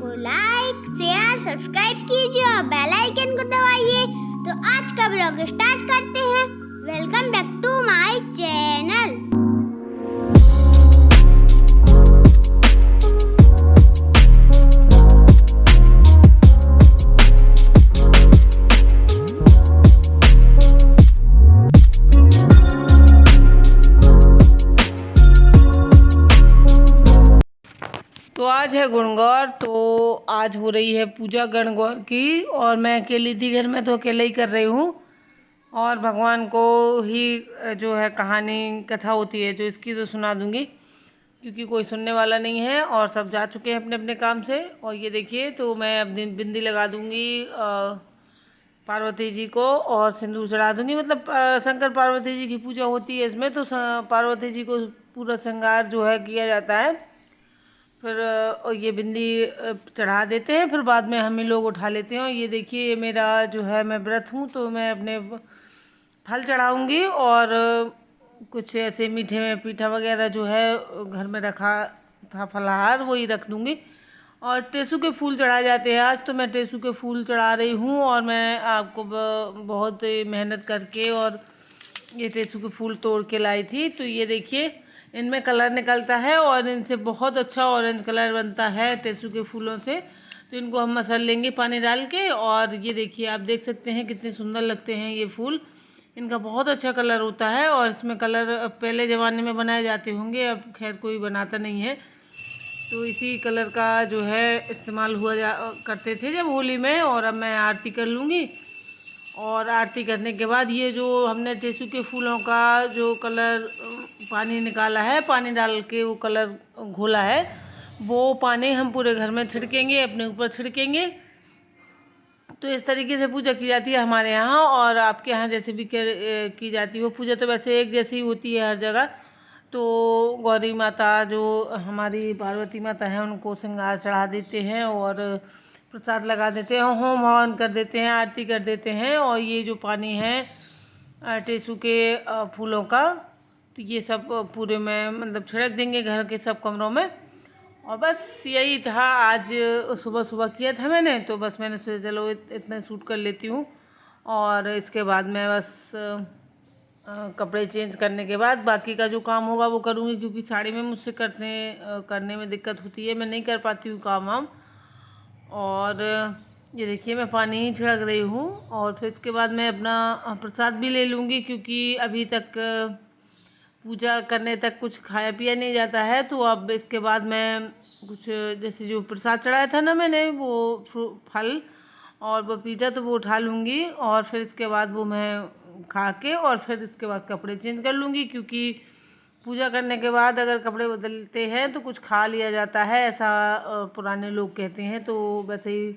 को like share subscribe कीजिए और बेल आइकन को दबाइए। तो आज का ब्लॉग स्टार्ट करते हैं। Welcome back to my channel. तो आज है गणगौर। तो आज हो रही है पूजा गणगौर की, और मैं अकेली थी घर में, तो अकेले ही कर रही हूँ। और भगवान को ही जो है कहानी कथा होती है जो इसकी, तो सुना दूँगी, क्योंकि कोई सुनने वाला नहीं है और सब जा चुके हैं अपने अपने काम से। और ये देखिए, तो मैं अपनी बिंदी लगा दूँगी पार्वती जी को, और सिंदूर चढ़ा दूँगी। मतलब शंकर पार्वती जी की पूजा होती है इसमें, तो पार्वती जी को पूरा श्रृंगार जो है किया जाता है। फिर ये बिंदी चढ़ा देते हैं, फिर बाद में हम ही लोग उठा लेते हैं। और ये देखिए, मेरा जो है, मैं व्रत हूँ, तो मैं अपने फल चढ़ाऊँगी, और कुछ ऐसे मीठे में पीठा वगैरह जो है घर में रखा था फलाहार, वही रख दूँगी। और टेसू के फूल चढ़ाए जाते हैं आज, तो मैं टेसू के फूल चढ़ा रही हूँ। और मैं आपको बहुत मेहनत करके और ये टेसू के फूल तोड़ के लाई थी। तो ये देखिए, इनमें कलर निकलता है और इनसे बहुत अच्छा ऑरेंज कलर बनता है टेसू के फूलों से। तो इनको हम मसल लेंगे पानी डाल के। और ये देखिए, आप देख सकते हैं कितने सुंदर लगते हैं ये फूल। इनका बहुत अच्छा कलर होता है, और इसमें कलर पहले ज़माने में बनाए जाते होंगे, अब खैर कोई बनाता नहीं है। तो इसी कलर का जो है इस्तेमाल करते थे जब होली में। और अब मैं आरती कर लूँगी, और आरती करने के बाद ये जो हमने टेसू के फूलों का जो कलर पानी निकाला है, पानी डाल के वो कलर घोला है, वो पानी हम पूरे घर में छिड़केंगे, अपने ऊपर छिड़केंगे। तो इस तरीके से पूजा की जाती है हमारे यहाँ। और आपके यहाँ जैसे भी की जाती हो पूजा, तो वैसे एक जैसी होती है हर जगह। तो गौरी माता जो हमारी पार्वती माता हैं, उनको श्रृंगार चढ़ा देते हैं, और प्रसाद लगा देते हैं, होम हवन कर देते हैं, आरती कर देते हैं। और ये जो पानी है टेसू के फूलों का, तो ये सब पूरे में मतलब छिड़क देंगे घर के सब कमरों में। और बस यही था, आज सुबह सुबह किया था मैंने, तो बस मैंने सोचा चलो इतना शूट कर लेती हूँ। और इसके बाद मैं बस कपड़े चेंज करने के बाद बाकी का जो काम होगा वो करूँगी, क्योंकि साड़ी में मुझसे करने में दिक्कत होती है, मैं नहीं कर पाती हूँ काम वाम। और ये देखिए, मैं पानी ही छिड़क रही हूँ। और फिर इसके बाद मैं अपना प्रसाद भी ले लूँगी, क्योंकि अभी तक पूजा करने तक कुछ खाया पिया नहीं जाता है। तो अब इसके बाद मैं कुछ जैसे जो प्रसाद चढ़ाया था ना मैंने, वो फल और पपीता, तो वो उठा लूँगी। और फिर इसके बाद वो मैं खा के, और फिर इसके बाद कपड़े चेंज कर लूँगी, क्योंकि पूजा करने के बाद अगर कपड़े बदलते हैं तो कुछ खा लिया जाता है, ऐसा पुराने लोग कहते हैं। तो वैसे ही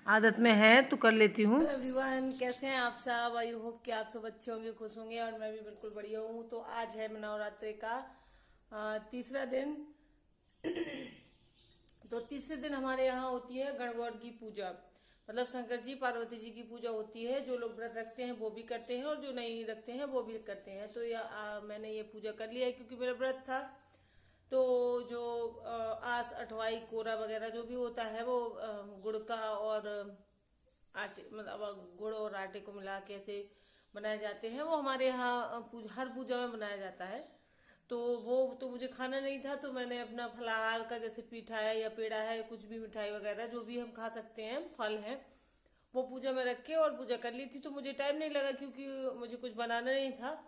आदत में है, तो कर लेती हूँ। एवरीवन, कैसे हैं आप सब? आई होप कि आप सब अच्छे होंगे, खुश होंगे, और मैं भी बिल्कुल बढ़िया हूँ। तो आज है नवरात्रि का तीसरा दिन। तो तीसरे दिन हमारे यहाँ होती है गणगौर की पूजा, मतलब शंकर जी पार्वती जी की पूजा होती है। जो लोग व्रत रखते हैं वो भी करते हैं, और जो नहीं रखते हैं वो भी करते हैं। तो मैंने ये पूजा कर लिया है, क्योंकि मेरा व्रत था। तो जो आस अठवाई कोरा वगैरह जो भी होता है, वो गुड़ का और आटे, मतलब गुड़ और आटे को मिला के ऐसे बनाए जाते हैं। वो हमारे यहाँ हर पूजा में बनाया जाता है। तो वो तो मुझे खाना नहीं था, तो मैंने अपना फलाहार का, जैसे पीठा है या पेड़ा है, कुछ भी मिठाई वगैरह जो भी हम खा सकते हैं, फल हैं, वो पूजा में रख के और पूजा कर ली थी। तो मुझे टाइम नहीं लगा, क्योंकि मुझे कुछ बनाना नहीं था।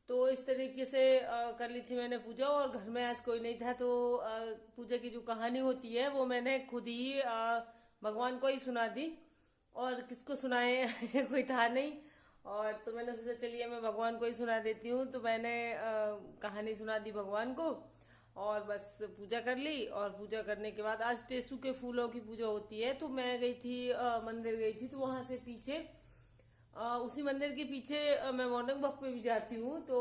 तो इस तरीके से कर ली थी मैंने पूजा। और घर में आज कोई नहीं था, तो पूजा की जो कहानी होती है वो मैंने खुद ही भगवान को ही सुना दी, और किसको सुनाए कोई था नहीं। और तो मैंने सोचा चलिए मैं भगवान को ही सुना देती हूँ। तो मैंने कहानी सुना दी भगवान को, और बस पूजा कर ली। और पूजा करने के बाद आज टेसू के फूलों की पूजा होती है। तो मैं गई थी मंदिर गई थी, तो वहाँ से पीछे उसी मंदिर के पीछे मैं मॉर्निंग वॉक पे भी जाती हूँ। तो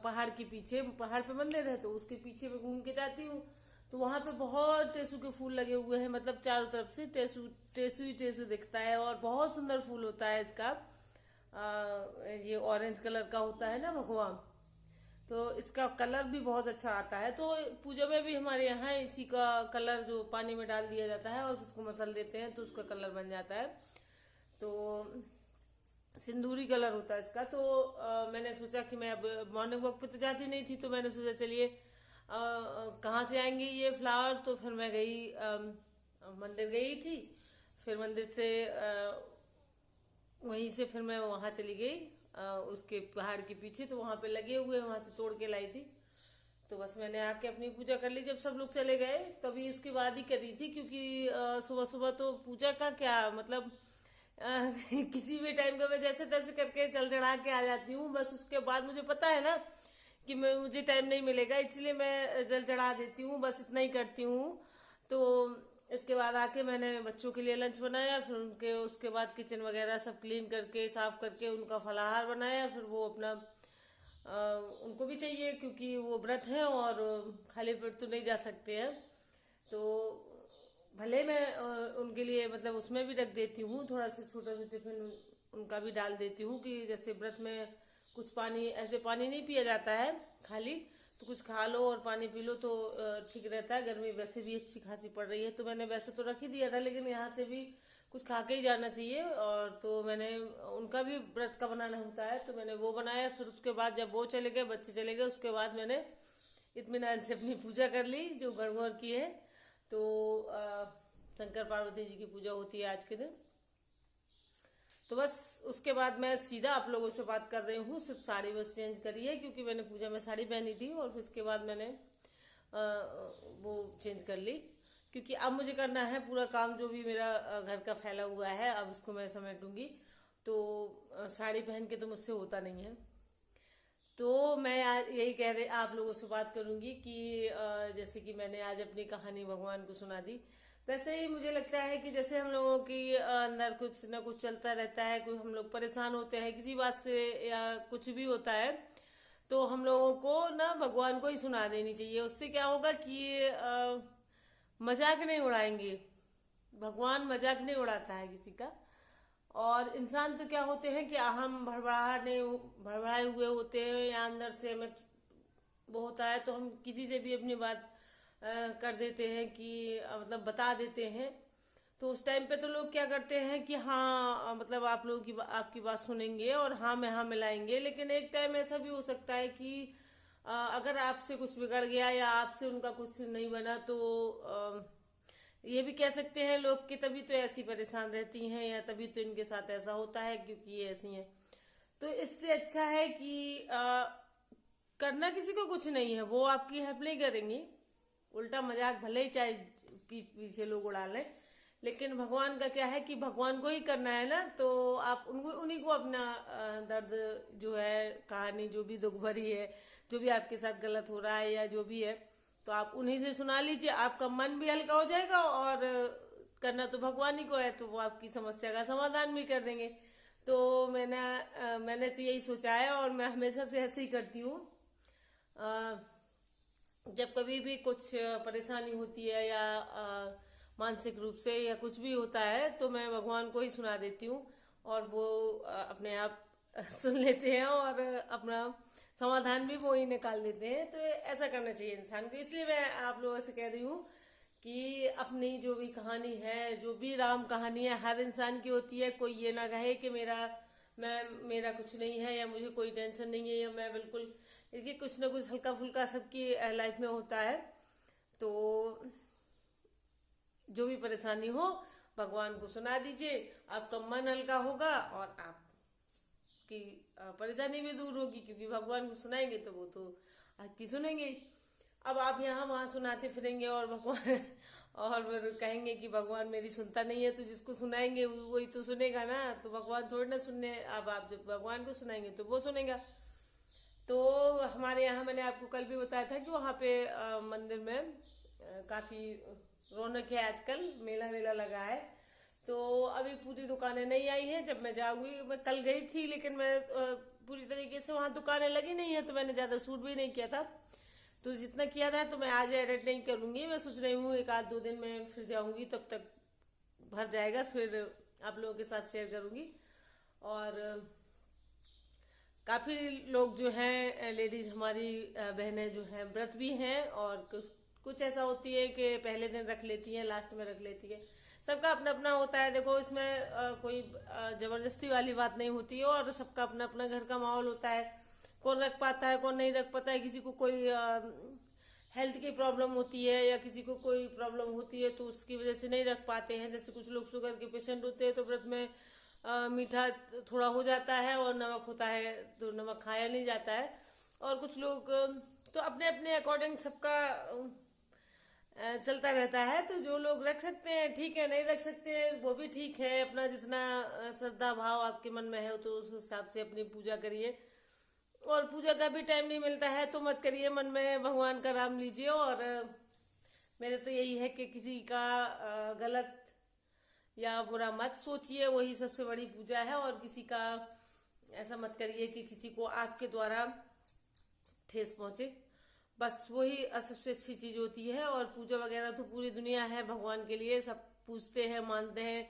पहाड़ के पीछे, पहाड़ पे मंदिर है, तो उसके पीछे मैं घूम के जाती हूँ। तो वहाँ पे बहुत टेसू के फूल लगे हुए हैं, मतलब चारों तरफ से टेसू टेसू ही टेसू दिखता है, और बहुत सुंदर फूल होता है इसका। ये ऑरेंज कलर का होता है ना भगवान, तो इसका कलर भी बहुत अच्छा आता है। तो पूजा में भी हमारे यहाँ इसी का कलर जो पानी में डाल दिया जाता है और उसको मसल देते हैं तो उसका कलर बन जाता है। तो सिंदूरी कलर होता है इसका। तो मैंने सोचा कि मैं अब मॉर्निंग वॉक पे तो जाती नहीं थी, तो मैंने सोचा चलिए कहाँ से आएंगे ये फ्लावर। तो फिर मैं गई मंदिर गई थी, फिर मंदिर से वहीं से फिर मैं वहाँ चली गई उसके पहाड़ के पीछे, तो वहाँ पे लगे हुए वहाँ से तोड़ के लाई थी। तो बस मैंने आके अपनी पूजा कर ली। जब सब लोग चले गए तभी उसके बाद ही करी थी, क्योंकि सुबह सुबह तो पूजा का क्या मतलब किसी भी टाइम का मैं जैसे तैसे करके जल चढ़ा के आ जाती हूँ। बस उसके बाद मुझे पता है ना कि मुझे टाइम नहीं मिलेगा, इसलिए मैं जल चढ़ा देती हूँ, बस इतना ही करती हूँ। तो इसके बाद आके मैंने बच्चों के लिए लंच बनाया, फिर उसके बाद किचन वगैरह सब क्लीन करके साफ करके उनका फलाहार बनाया। फिर वो अपना उनको भी चाहिए क्योंकि वो व्रत है और खाली पेट तो नहीं जा सकते हैं। तो भले मैं उनके लिए मतलब उसमें भी रख देती हूँ, थोड़ा सा छोटा सा टिफिन उनका भी डाल देती हूँ कि जैसे व्रत में कुछ पानी, ऐसे पानी नहीं पिया जाता है खाली, तो कुछ खा लो और पानी पी लो तो ठीक रहता है। गर्मी वैसे भी अच्छी खासी पड़ रही है, तो मैंने वैसे तो रख ही दिया था, लेकिन यहाँ से भी कुछ खा के ही जाना चाहिए। और तो मैंने उनका भी व्रत का बनाना होता है, तो मैंने वो बनाया। फिर उसके बाद जब वो चले गए, बच्चे चले गए, उसके बाद मैंने इत्मीनान से अपनी पूजा कर ली जो गणगौर की है। तो शंकर पार्वती जी की पूजा होती है आज के दिन। तो बस उसके बाद मैं सीधा आप लोगों से बात कर रही हूँ, सिर्फ साड़ी बस चेंज करी है क्योंकि मैंने पूजा में साड़ी पहनी थी, और फिर उसके बाद मैंने वो चेंज कर ली क्योंकि अब मुझे करना है पूरा काम जो भी मेरा घर का फैला हुआ है, अब उसको मैं समेटूंगी। तो साड़ी पहन के तो मुझसे होता नहीं है। तो मैं आज यही कह रहे आप लोगों से बात करूंगी कि जैसे कि मैंने आज अपनी कहानी भगवान को सुना दी, वैसे ही मुझे लगता है कि जैसे हम लोगों की अंदर कुछ ना कुछ चलता रहता है, कोई हम लोग परेशान होते हैं किसी बात से या कुछ भी होता है, तो हम लोगों को ना भगवान को ही सुना देनी चाहिए। उससे क्या होगा कि मजाक नहीं उड़ाएंगे, भगवान मजाक नहीं उड़ाता है किसी का। और इंसान तो क्या होते हैं कि हम भड़बड़ाए हुए होते हैं या अंदर से हमें वो होता है, तो हम किसी से भी अपनी बात कर देते हैं कि मतलब बता देते हैं। तो उस टाइम पे तो लोग क्या करते हैं कि हाँ मतलब आप लोगों की आपकी बात सुनेंगे और हाँ में हाँ मिलाएंगे। लेकिन एक टाइम ऐसा भी हो सकता है कि अगर आपसे कुछ बिगड़ गया या आपसे उनका कुछ नहीं बना, तो ये भी कह सकते हैं लोग कि तभी तो ऐसी परेशान रहती हैं या तभी तो इनके साथ ऐसा होता है क्योंकि ये ऐसी हैं। तो इससे अच्छा है कि करना किसी को कुछ नहीं है, वो आपकी हेल्प नहीं करेंगी, उल्टा मजाक भले ही चाहे पीछे लोग उड़ा लें, लेकिन भगवान का क्या है कि भगवान को ही करना है ना। तो आप उन्हीं को अपना दर्द जो है, कहानी जो भी दुख भरी है, जो भी आपके साथ गलत हो रहा है या जो भी है, तो आप उन्हीं से सुना लीजिए, आपका मन भी हल्का हो जाएगा और करना तो भगवान ही को है, तो वो आपकी समस्या का समाधान भी कर देंगे। तो मैंने तो यही सोचा है और मैं हमेशा से ऐसे ही करती हूँ। जब कभी भी कुछ परेशानी होती है या मानसिक रूप से या कुछ भी होता है, तो मैं भगवान को ही सुना देती हूँ और वो अपने आप सुन लेते हैं और अपना समाधान भी वो ही निकाल देते हैं। तो ऐसा करना चाहिए इंसान को। इसलिए मैं आप लोगों से कह रही हूँ कि अपनी जो भी कहानी है, जो भी राम कहानी है, हर इंसान की होती है। कोई ये ना कहे कि मेरा कुछ नहीं है या मुझे कोई टेंशन नहीं है या मैं बिल्कुल, देखिए कुछ ना कुछ हल्का फुल्का सबकी लाइफ में होता है। तो जो भी परेशानी हो भगवान को सुना दीजिए, आपका मन हल्का होगा और आपकी परेशानी भी दूर होगी, क्योंकि भगवान को सुनाएंगे तो वो तो आपकी सुनेंगे। अब आप यहाँ वहाँ सुनाते फिरेंगे और भगवान और फिर कहेंगे कि भगवान मेरी सुनता नहीं है, तो जिसको सुनाएंगे वही तो सुनेगा ना, तो भगवान थोड़ी ना सुनने। अब आप जब भगवान को सुनाएंगे तो वो सुनेगा। तो हमारे यहाँ मैंने आपको कल भी बताया था कि वहाँ पे मंदिर में काफी रौनक है, आजकल मेला वेला लगा है। तो अभी पूरी दुकानें नहीं आई हैं, जब मैं जाऊंगी, मैं कल गई थी लेकिन मैं पूरी तरीके से वहाँ दुकानें लगी नहीं है, तो मैंने ज्यादा शूट भी नहीं किया था। तो जितना किया था तो मैं आज एडिट नहीं करूंगी, मैं सोच रही हूँ एक आध दो दिन में फिर जाऊंगी, तब तक भर जाएगा, फिर आप लोगों के साथ शेयर करूंगी। और काफी लोग जो हैं लेडीज हमारी बहनें जो हैं व्रत भी हैं, और कुछ ऐसा होती है कि पहले दिन रख लेती हैं, लास्ट में रख लेती है। सबका अपना अपना होता है। देखो इसमें कोई जबरदस्ती वाली बात नहीं होती है, और सबका अपना अपना घर का माहौल होता है। कौन रख पाता है, कौन नहीं रख पाता है। किसी को कोई हेल्थ की प्रॉब्लम होती है या किसी को कोई प्रॉब्लम होती है तो उसकी वजह से नहीं रख पाते हैं। जैसे कुछ लोग शुगर के पेशेंट होते हैं तो व्रत में मीठा थोड़ा हो जाता है और नमक होता है तो नमक खाया नहीं जाता है। और कुछ लोग तो अपने अपने अकॉर्डिंग सबका चलता रहता है। तो जो लोग रख सकते हैं ठीक है, नहीं रख सकते हैं वो भी ठीक है। अपना जितना श्रद्धा भाव आपके मन में है तो उस हिसाब से अपनी पूजा करिए। और पूजा का भी टाइम नहीं मिलता है तो मत करिए, मन में भगवान का नाम लीजिए। और मेरे तो यही है कि किसी का गलत या बुरा मत सोचिए, वही सबसे बड़ी पूजा है। और किसी का ऐसा मत करिए कि किसी को आपके द्वारा ठेस पहुंचे, बस वही सबसे अच्छी चीज होती है। और पूजा वगैरह तो पूरी दुनिया है भगवान के लिए, सब पूजते हैं, मानते हैं।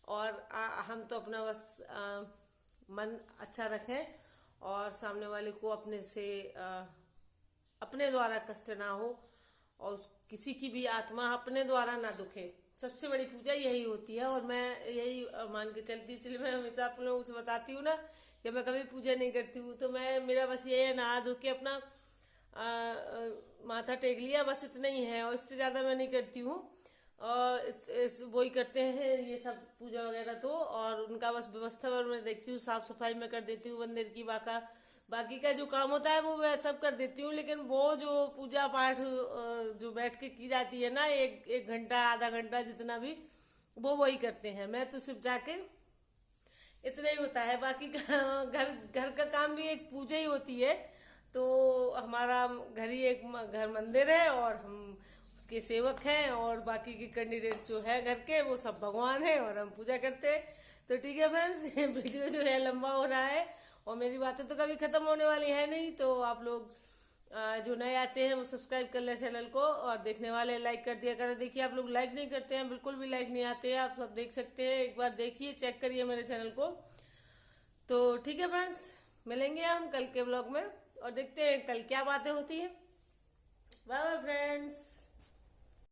और हम तो अपना बस मन अच्छा रखें और सामने वाले को अपने से अपने द्वारा कष्ट ना हो, और किसी की भी आत्मा अपने द्वारा ना दुखे। सबसे बड़ी पूजा यही होती है। और मैं यही मान के चलती हूँ, इसलिए मैं हमेशा आप लोगों से बताती हूँ ना कि मैं कभी पूजा नहीं करती हूँ। तो मेरा बस ये है, नहा धो के अपना माथा टेक लिया, बस इतना ही है। और इससे ज्यादा मैं नहीं करती हूँ। और वही करते हैं ये सब पूजा वगैरह तो। और उनका बस व्यवस्था और मैं देखती हूँ, साफ सफाई में कर देती हूँ मंदिर की। बाकी का जो काम होता है वो मैं सब कर देती हूँ। लेकिन वो जो पूजा पाठ जो बैठ के की जाती है ना, एक घंटा आधा घंटा जितना भी, वो वही करते हैं। मैं तो सिर्फ जाके इतना ही होता है। बाकी घर का काम भी एक पूजा ही होती है। तो हमारा घर ही एक घर मंदिर है और हम उसके सेवक हैं, और बाकी के कैंडिडेट जो है घर के वो सब भगवान है और हम पूजा करते हैं। तो ठीक है फ्रेंड्स, वीडियो जो है लंबा हो रहा है और मेरी बातें तो कभी खत्म होने वाली है नहीं। तो आप लोग जो नए आते हैं वो सब्सक्राइब कर ले चैनल को, और देखने वाले लाइक कर दिया करें। देखिए आप लोग लाइक नहीं करते हैं, बिल्कुल भी लाइक नहीं आते हैं। आप सब देख सकते हैं, एक बार देखिए, चेक करिए मेरे चैनल को। तो ठीक है फ्रेंड्स, मिलेंगे हम कल के ब्लॉग में और देखते हैं कल क्या बातें होती है। Bye bye friends.